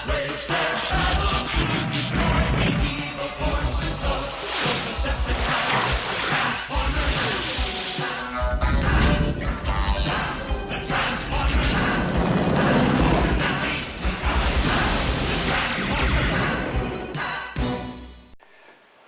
wage their battle to destroy the evil forces of the Decepticons, the Transformers. The Transformers.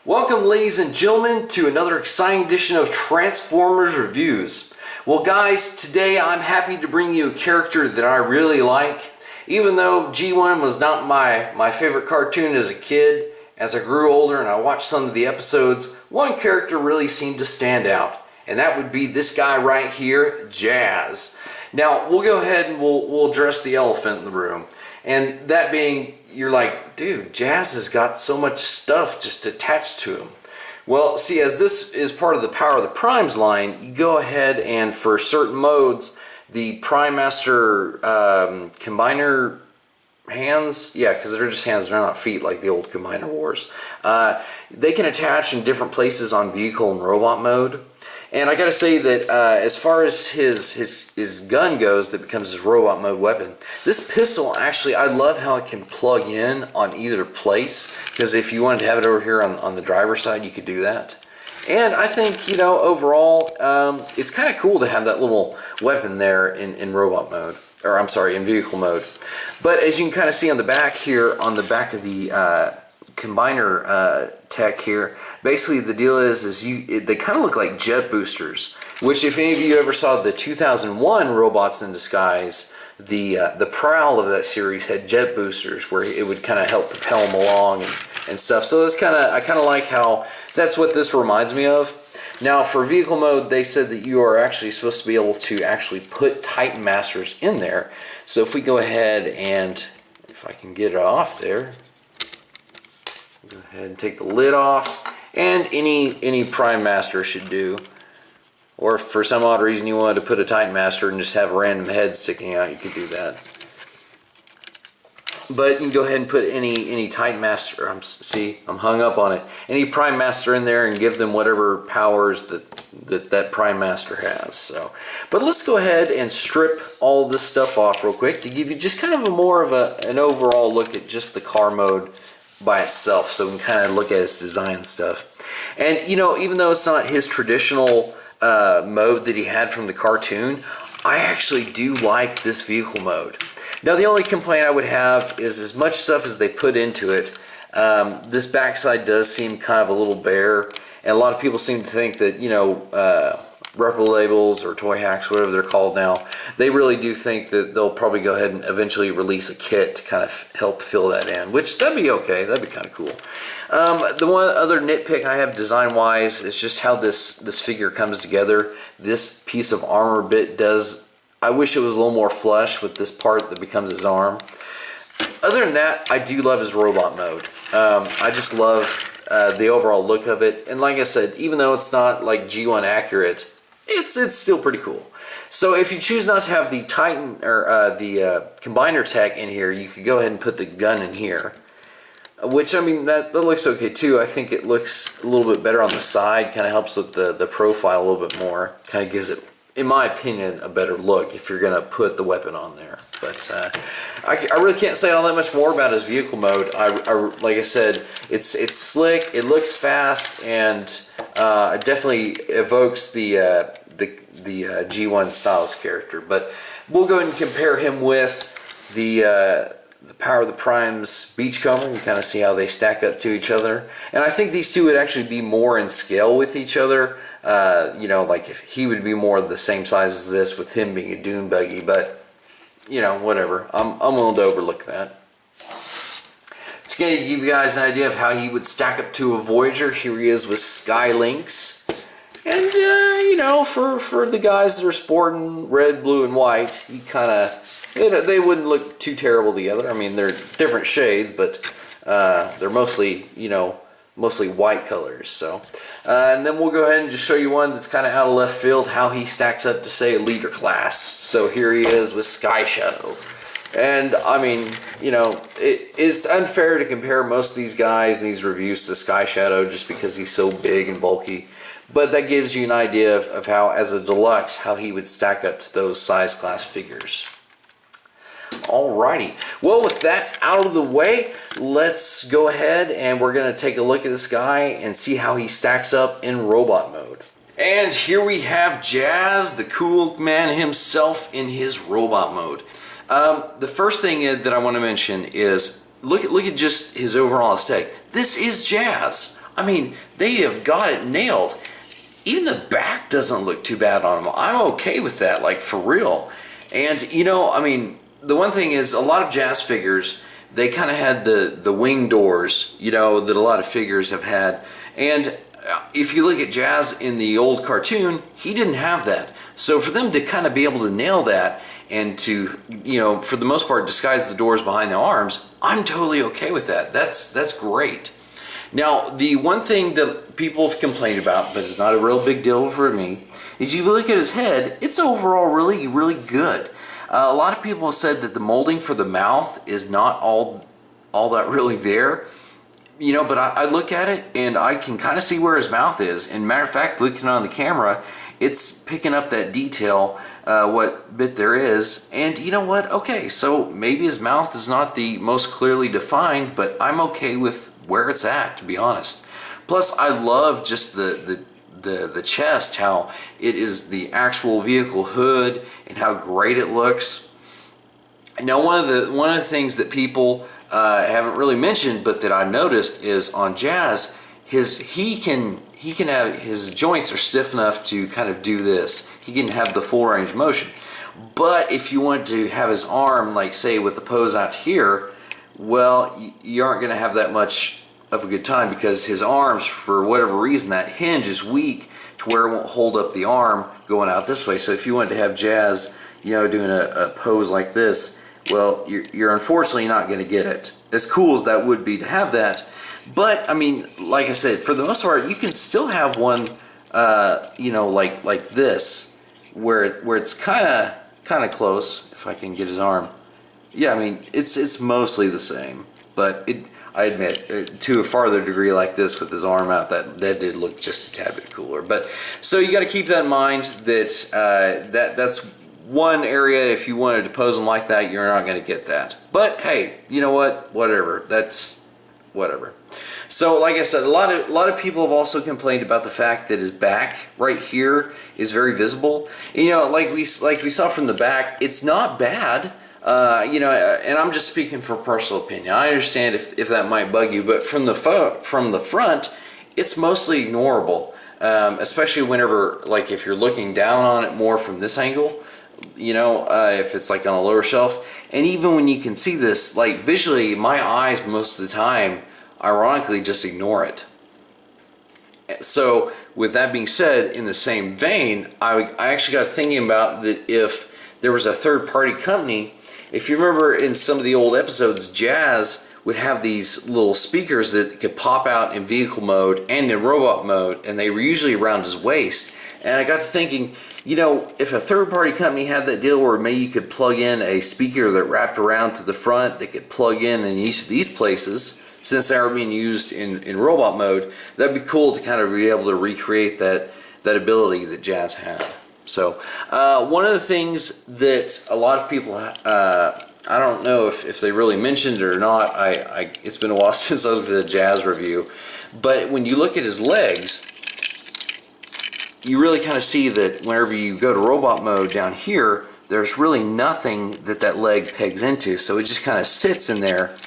Welcome, ladies and gentlemen, to another exciting edition of Transformers Reviews. Well, guys, today I'm happy to bring you a character that I really like. Even though G1 was not my favorite cartoon as a kid, as I grew older and I watched some of the episodes, one character really seemed to stand out, and that would be this guy right here, Jazz. Now, we'll go ahead and we'll address the elephant in the room, and that being, you're like, dude, Jazz has got so much stuff just attached to him. Well, see, as this is part of the Power of the Primes line, you go ahead and for certain modes, the Prime Master Combiner hands, yeah, because they're just hands, they're not feet like the old Combiner Wars. They can attach in different places on vehicle and robot mode. And I gotta say that as far as his gun goes that becomes his robot mode weapon, this pistol actually, I love how it can plug in on either place, because if you wanted to have it over here on the driver's side, you could do that. And I think, you know, overall, it's kind of cool to have that little weapon there in robot mode, or I'm sorry, in vehicle mode. But as you can kind of see on the back here, on the back of the Combiner tech here, basically the deal is they kind of look like jet boosters, which if any of you ever saw the 2001 Robots in Disguise, the Prowl of that series had jet boosters where it would kind of help propel them along and stuff. So that's I kind of like how that's what this reminds me of. Now for vehicle mode, they said that you are actually supposed to be able to actually put Titan Masters in there. So if we go ahead and, if I can get it off there, go ahead and take the lid off, and any Prime Master should do. Or if for some odd reason you wanted to put a Titan Master and just have a random head sticking out, you could do that. But you can go ahead and put any Titan Master, I'm hung up on it, any Prime Master in there and give them whatever powers that Prime Master has. So, but let's go ahead and strip all this stuff off real quick to give you just kind of an overall look at just the car mode by itself, so we can kind of look at its design and stuff. And you know, even though it's not his traditional mode that he had from the cartoon, I actually do like this vehicle mode. Now the only complaint I would have is as much stuff as they put into it, this backside does seem kind of a little bare, and a lot of people seem to think that, you know, Repro Labels or Toy Hacks, whatever they're called now, they really do think that they'll probably go ahead and eventually release a kit to kind of help fill that in, which that'd be okay, that'd be kind of cool. The one other nitpick I have design-wise is just how this figure comes together. This piece of armor bit I wish it was a little more flush with this part that becomes his arm. Other than that, I do love his robot mode. I just love the overall look of it, and like I said, even though it's not like G1 accurate, it's still pretty cool. So if you choose not to have the Titan or the Combiner tech in here, you could go ahead and put the gun in here. Which, I mean, that looks okay too. I think it looks a little bit better on the side, kind of helps with the profile a little bit more. Kind of gives it, in my opinion, a better look if you're going to put the weapon on there. But I really can't say all that much more about his vehicle mode. Like I said, it's slick, it looks fast, and it definitely evokes the G1 Stylus character. But we'll go ahead and compare him with the Power of the Primes Beachcomber. You kind of see how they stack up to each other. And I think these two would actually be more in scale with each other. You know, like if he would be more the same size as this with him being a dune buggy, but you know, whatever. I'm willing to overlook that. To give you guys an idea of how he would stack up to a Voyager, here he is with Sky Lynx. And you know, for the guys that are sporting red, blue, and white, he kind of, they wouldn't look too terrible together. I mean, they're different shades, but they're mostly, you know, mostly white colors. So, and then we'll go ahead and just show you one that's kind of out of left field, how he stacks up to, say, a leader class. So here he is with Sky Shadow. And I mean, you know, it's unfair to compare most of these guys in these reviews to Sky Shadow just because he's so big and bulky. But that gives you an idea of how, as a deluxe, how he would stack up to those size class figures. Alrighty. Well, with that out of the way, let's go ahead and we're going to take a look at this guy and see how he stacks up in robot mode. And here we have Jazz, the cool man himself, in his robot mode. The first thing that I want to mention is look at just his overall aesthetic. This is Jazz. I mean, they have got it nailed. Even the back doesn't look too bad on him. I'm okay with that, like for real. And you know, I mean, the one thing is a lot of Jazz figures, they kind of had the wing doors, you know, that a lot of figures have had. And if you look at Jazz in the old cartoon, he didn't have that. So for them to kind of be able to nail that and to, you know, for the most part disguise the doors behind the arms, I'm totally okay with that. That's great. Now, the one thing that people have complained about, but it's not a real big deal for me, is you look at his head, it's overall really, really good. A lot of people have said that the molding for the mouth is not all that really there. You know, but I look at it and I can kind of see where his mouth is. And matter of fact, looking on the camera, it's picking up that detail, what bit there is. And you know what? Okay, so maybe his mouth is not the most clearly defined, but I'm okay with where it's at, to be honest. Plus, I love just the chest, how it is the actual vehicle hood and how great it looks. Now, one of the things that people haven't really mentioned, but that I've noticed, is on Jazz, he can have his joints are stiff enough to kind of do this. He can have the full range of motion. But if you want to have his arm, like say with the pose out here, well, you aren't going to have that much of a good time because his arms, for whatever reason, that hinge is weak to where it won't hold up the arm going out this way. So if you wanted to have Jazz, you know, doing a pose like this, well, you're unfortunately not going to get it. As cool as that would be to have that, but I mean, like I said, for the most part, you can still have one, you know, like this, where it's kind of close. If I can get his arm, yeah, I mean, it's mostly the same, but I admit, to a farther degree like this with his arm out, that did look just a tad bit cooler. But so you got to keep that in mind that that's one area. If you wanted to pose them like that, you're not going to get that. But hey, you know what? Whatever. That's whatever. So like I said, a lot of people have also complained about the fact that his back right here is very visible. And, you know, like we saw from the back, it's not bad. You know, and I'm just speaking for personal opinion. I understand if that might bug you, but from the front, it's mostly ignorable. Especially whenever, like, if you're looking down on it more from this angle, you know, if it's like on a lower shelf, and even when you can see this, like visually, my eyes most of the time, ironically, just ignore it. So, with that being said, in the same vein, I actually got thinking about that if there was a third-party company. If you remember in some of the old episodes, Jazz would have these little speakers that could pop out in vehicle mode and in robot mode, and they were usually around his waist. And I got to thinking, you know, if a third-party company had that deal where maybe you could plug in a speaker that wrapped around to the front that could plug in each of these places, since they are being used in robot mode, that'd be cool to kind of be able to recreate that ability that Jazz had. So one of the things that a lot of people, I don't know if they really mentioned it or not, it's been a while since I looked at a Jazz review, but when you look at his legs, you really kind of see that whenever you go to robot mode down here, there's really nothing that leg pegs into, so it just kind of sits in there.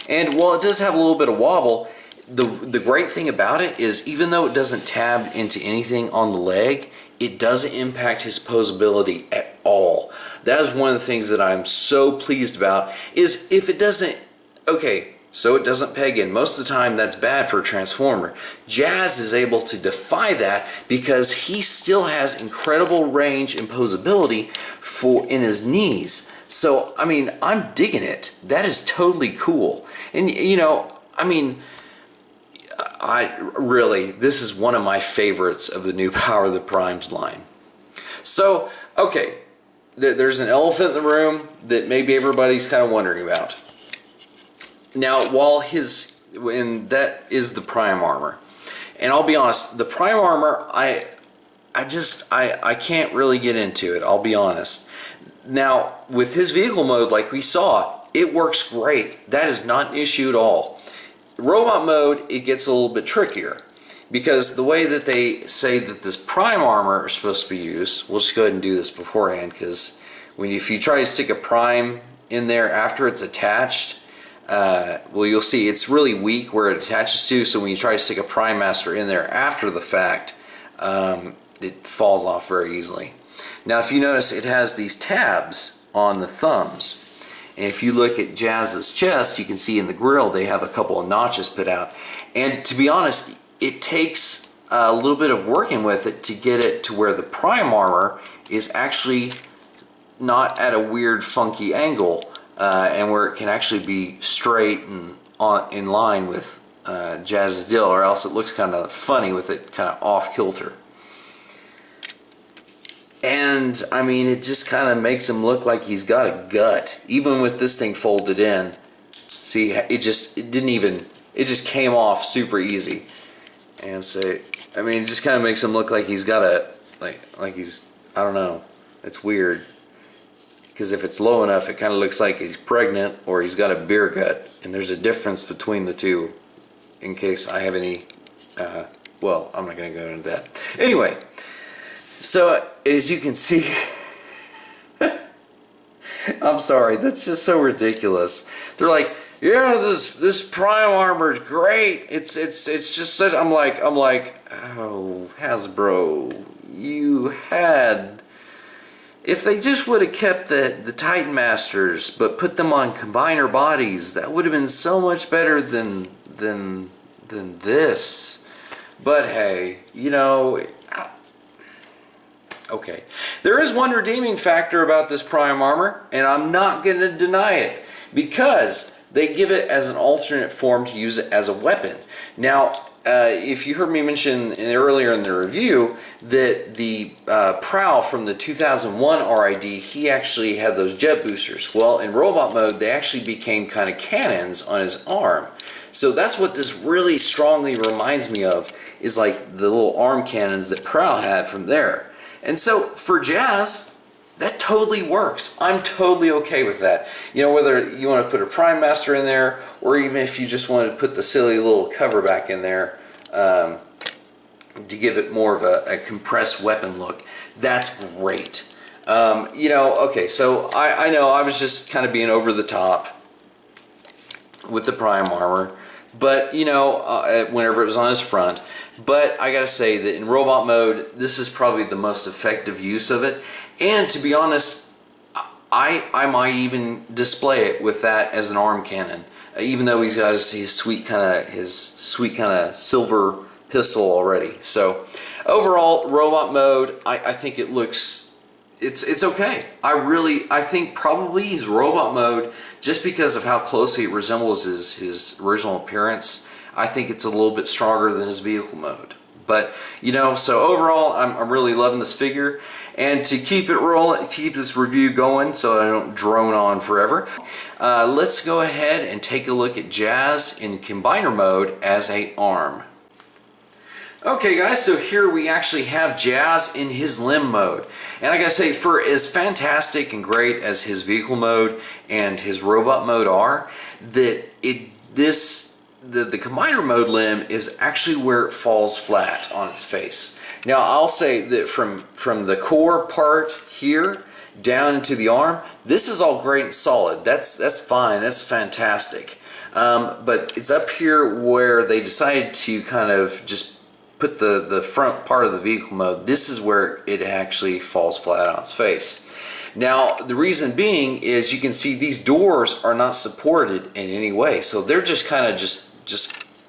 And while it does have a little bit of wobble, the great thing about it is even though it doesn't tab into anything on the leg, it doesn't impact his posability at all. That is one of the things that I'm so pleased about, is if it doesn't, okay, so it doesn't peg in. Most of the time that's bad for a Transformer. Jazz is able to defy that because he still has incredible range and posability in his knees. So, I mean, I'm digging it. That is totally cool. And, you know, I mean, this is one of my favorites of the new Power of the Primes line. So, okay, there's an elephant in the room that maybe everybody's kind of wondering about. Now, and that is the Prime armor. And I'll be honest, the Prime armor, I can't really get into it, I'll be honest. Now, with his vehicle mode, like we saw, it works great. That is not an issue at all. Robot mode, it gets a little bit trickier because the way that they say that this prime armor is supposed to be used, we'll just go ahead and do this beforehand, because if you try to stick a prime in there after it's attached, well, you'll see it's really weak where it attaches to, so when you try to stick a prime master in there after the fact, it falls off very easily. Now, if you notice, it has these tabs on the thumbs. And if you look at Jazz's chest, you can see in the grill they have a couple of notches put out. And to be honest, it takes a little bit of working with it to get it to where the prime armor is actually not at a weird funky angle, and where it can actually be straight and in line with Jazz's deal, or else it looks kind of funny with it kind of off kilter. And I mean, it just kind of makes him look like he's got a gut, even with this thing folded in. See, it just came off super easy. And so, I mean, it just kind of makes him look like he's got a, like he's, I don't know, it's weird. Because if it's low enough, it kind of looks like he's pregnant or he's got a beer gut. And there's a difference between the two, in case I have any, well, I'm not going to go into that. Anyway. So, as you can see, I'm sorry, that's just so ridiculous. They're like, yeah, this prime armor is great. It's just such. I'm like, oh, Hasbro, you had. If they just would have kept the Titan Masters, but put them on combiner bodies, that would have been so much better than this. But hey, you know. Okay, there is one redeeming factor about this prime armor, and I'm not going to deny it, because they give it as an alternate form to use it as a weapon. Now, if you heard me mention earlier in the review that the Prowl from the 2001 RID, he actually had those jet boosters. Well, in robot mode, they actually became kind of cannons on his arm. So that's what this really strongly reminds me of, is like the little arm cannons that Prowl had from there. And so for Jazz, that totally works. I'm totally okay with that. You know, whether you want to put a Prime Master in there, or even if you just wanted to put the silly little cover back in there to give it more of a compressed weapon look, that's great. You know, okay, so I know I was just kind of being over the top with the Prime armor, but you know, whenever it was on his front. But I gotta say that in robot mode, this is probably the most effective use of it. And to be honest, I might even display it with that as an arm cannon, even though he's got his sweet kind of silver pistol already. So overall, robot mode, I think it looks, it's okay. I think probably his robot mode, just because of how closely it resembles his original appearance, I think it's a little bit stronger than his vehicle mode. But, you know, so overall, I'm really loving this figure. And to keep it rolling, to keep this review going so I don't drone on forever, let's go ahead and take a look at Jazz in combiner mode as a arm. Okay guys, so here we actually have Jazz in his limb mode. And I gotta say, for as fantastic and great as his vehicle mode and his robot mode are, that the combiner mode limb is actually where it falls flat on its face. Now I'll say that from the core part here down into the arm, this is all great and solid. That's fine, that's fantastic. But it's up here where they decided to kind of just put the front part of the vehicle mode. This is where it actually falls flat on its face. Now, the reason being is you can see these doors are not supported in any way. So they're just kind of just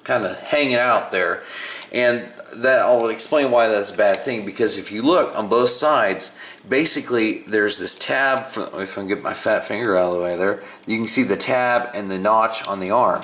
kind of hanging out there. And that I'll explain why that's a bad thing, because if you look on both sides, basically there's this tab, if I can get my fat finger out of the way there, you can see the tab and the notch on the arm.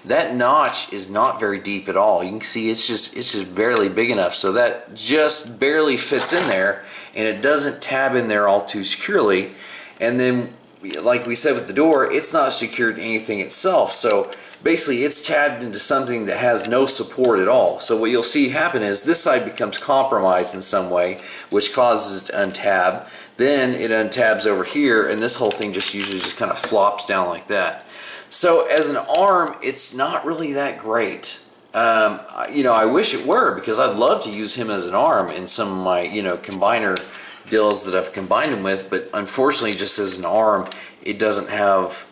That notch is not very deep at all. You can see it's just barely big enough, so that just barely fits in there, and it doesn't tab in there all too securely. And then, like we said with the door, it's not secured to anything itself, so basically it's tabbed into something that has no support at all. So what you'll see happen is this side becomes compromised in some way, which causes it to untab. then it untabs over here, and this whole thing just usually just kind of flops down like that. So as an arm, it's not really that great. I wish it were, because I'd love to use him as an arm in some of my, combiner deals that I've combined him with, but unfortunately, just as an arm, it doesn't have,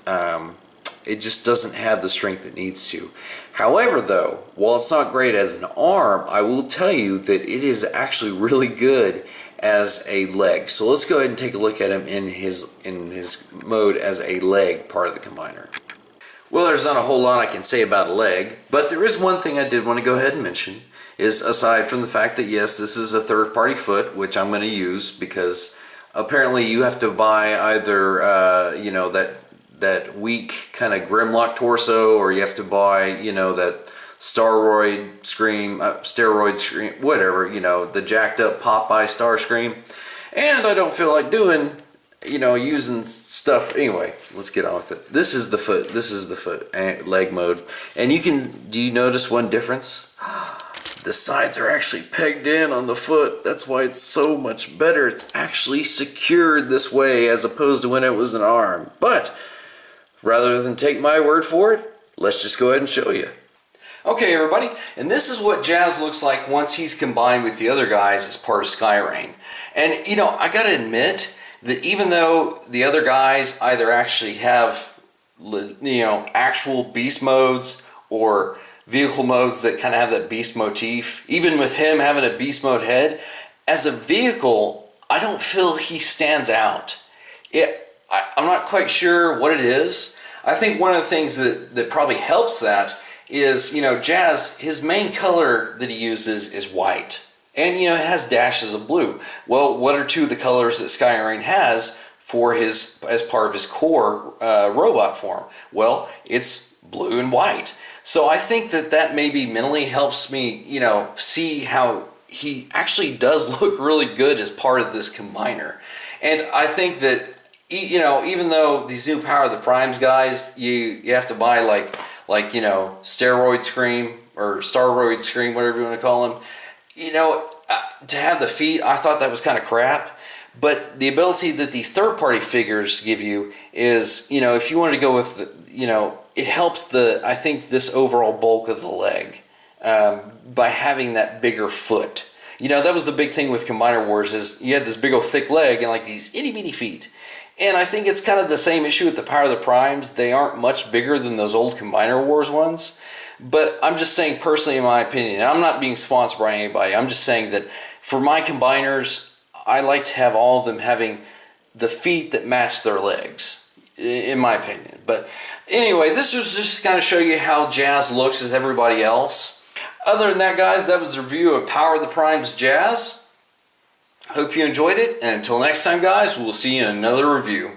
it just doesn't have the strength it needs to. However, though, while it's not great as an arm, I will tell you that it is actually really good as a leg. So let's go ahead and take a look at him in his mode as a leg part of the combiner. Well, there's not a whole lot I can say about a leg, but there is one thing I did want to go ahead and mention, is aside from the fact that yes, this is a third-party foot, which I'm going to use because apparently you have to buy either that weak kind of Grimlock torso, or you have to buy that steroid scream, whatever, the jacked up Popeye Starscream, and I don't feel like doing using stuff. Anyway, let's get on with it. This is the foot. This is the foot leg mode. And do you notice one difference? The sides are actually pegged in on the foot. That's why it's so much better. It's actually secured this way as opposed to when it was an arm. But rather than take my word for it, let's just go ahead and show you. Okay, everybody, and this is what Jazz looks like once he's combined with the other guys as part of Skyrain. And I gotta admit that even though the other guys either actually have actual beast modes or vehicle modes that kind of have that beast motif, even with him having a beast mode head, as a vehicle, I don't feel he stands out. I'm not quite sure what it is. I think one of the things that probably helps that is, Jazz, his main color that he uses is white. And, it has dashes of blue. Well, what are two of the colors that Skyrain has as part of his core robot form? Well, it's blue and white. So I think that maybe mentally helps me, see how he actually does look really good as part of this combiner. And I think that, even though these new Power of the Primes guys, you have to buy like Steroid Scream or Staroid Scream, whatever you want to call them, to have the feet, I thought that was kind of crap. But the ability that these third-party figures give you is, if you wanted to go with, it helps I think this overall bulk of the leg by having that bigger foot. That was the big thing with Combiner Wars, is you had this big old thick leg and like these itty-bitty feet. And I think it's kind of the same issue with the Power of the Primes. They aren't much bigger than those old Combiner Wars ones. But I'm just saying, personally, in my opinion, and I'm not being sponsored by anybody, I'm just saying that for my combiners, I like to have all of them having the feet that match their legs, in my opinion. But anyway, this was just to kind of show you how Jazz looks with everybody else. Other than that, guys, that was a review of Power of the Primes Jazz. Hope you enjoyed it, and until next time, guys, we'll see you in another review.